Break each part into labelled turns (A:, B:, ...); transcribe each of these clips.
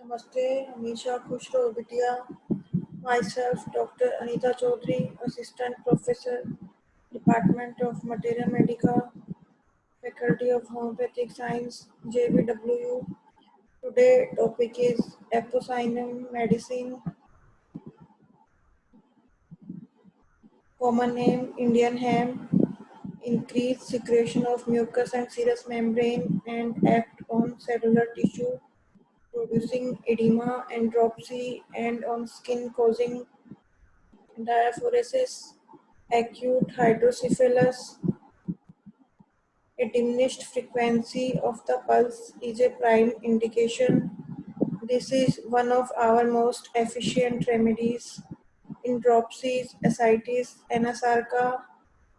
A: नमस्ते, हमेशा खुश रहो बिटिया। Myself, Dr. Anita Chaudhary, Assistant Professor, Department of Materia Medica, Faculty of Homeopathic Science, JVWU. Today topic is Apocynon medicine, common name Indian ham, increase secretion of mucus and serous membrane and act on cellular tissue, producing edema and dropsy and on skin causing diaphoresis, acute hydrocephalus. A diminished frequency of the pulse is a prime indication. This is one of our most efficient remedies in dropsies, ascites, anasarca,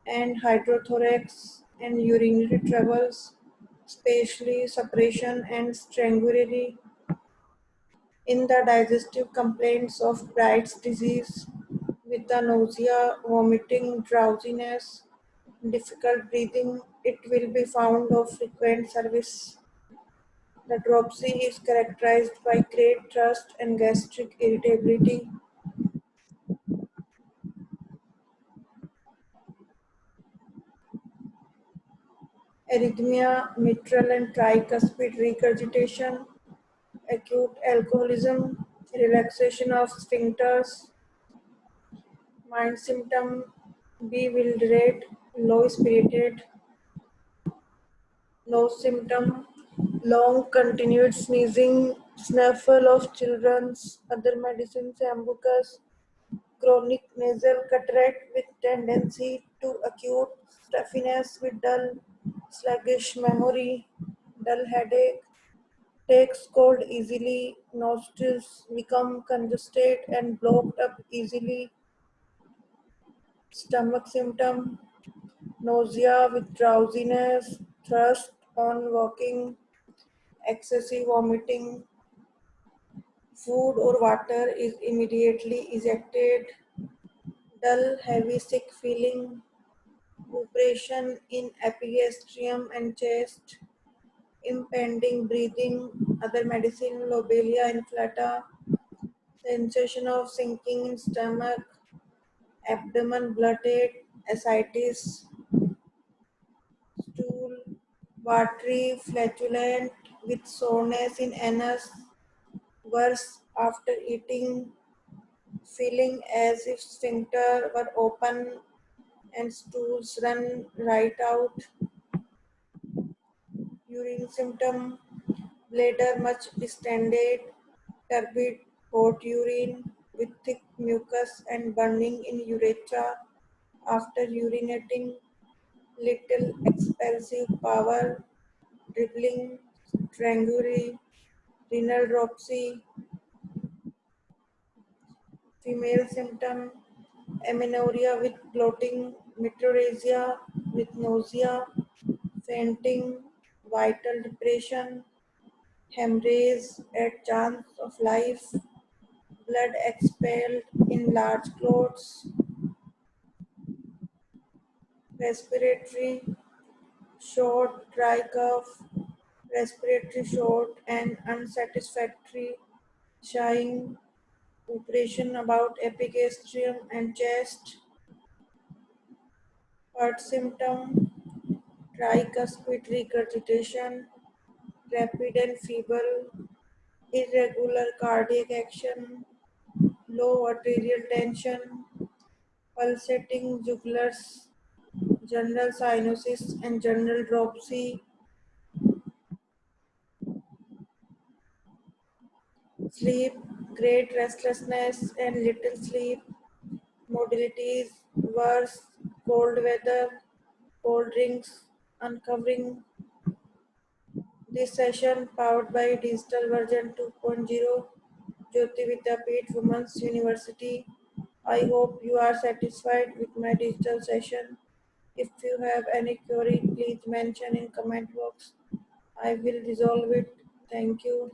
A: and hydrothorax and urinary troubles, especially suppression and strangury. In the digestive complaints of Bright's disease, with the nausea, vomiting, drowsiness, difficult breathing, it will be found of frequent service. The dropsy is characterized by great thirst and gastric irritability. Arrhythmia, mitral and tricuspid regurgitation, acute alcoholism, relaxation of sphincters, mind symptom, bewildered, low spirited, no symptom, long continued sneezing, snuffle of children's other medicines, ambuscus, chronic nasal cataract with tendency to acute stuffiness with dull, sluggish memory, dull headache, takes cold easily, nostrils become congested and blocked up easily, stomach symptom, nausea with drowsiness, thirst on walking, excessive vomiting, food or water is immediately ejected, dull, heavy, sick feeling, oppression in epigastrium and chest, impending breathing, other medicine, lobelia inflata, sensation of sinking in stomach, abdomen bloated, ascites, stool, watery, flatulent, with soreness in anus, worse after eating, feeling as if sphincter were open and stools run right out, urine symptom, bladder much distended, turbid hot urine with thick mucus and burning in urethra after urinating, little expulsive power, dribbling, strangury, renal dropsy, female symptom, amenorrhea with bloating, meteorrhagia with nausea, fainting, vital depression, hemorrhage at chance of life, blood expelled in large clots, respiratory short, dry cough, respiratory short and unsatisfactory, shying, operation about epigastrium and chest, heart symptom, tricuspid regurgitation, rapid and feeble, irregular cardiac action, low arterial tension, pulsating jugulars, general cyanosis and general dropsy, sleep, great restlessness and little sleep, modalities, worse, cold weather, cold drinks, uncovering. This session powered by Digital Version 2.0, Jyoti Vidyapeeth Women's University. I hope you are satisfied with my digital session. If you have any query, please mention in comment box. I will resolve it. Thank you.